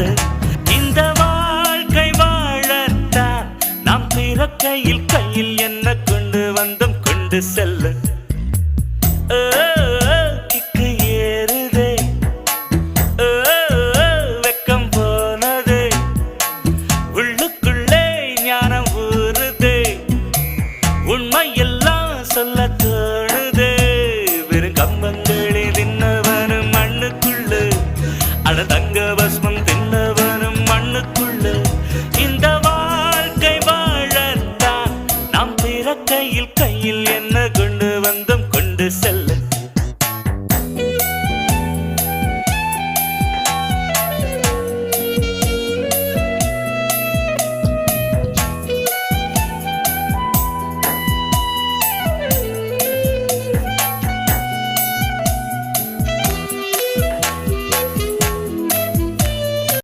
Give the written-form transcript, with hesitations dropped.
சொல்ல இந்த வாழ்க்கை வாழத்தான் நாம் பிறக்கையில் கையில் என்ன கொண்டு வந்தோம் கொண்டு செல்ல கிக்கு ஏறுதே வெக்கம் போனதே உள்ளுக்குள்ளே ஞானம் ஊறுதே உண்மையெல்லாம் சொல்ல தோணுதே வெறும் கம்பங்களே தின்னவனும் மண்ணுக்குள்ளு அட தங்க பஸ்மம் தின்னவனும் மண்ணுக்குள்ள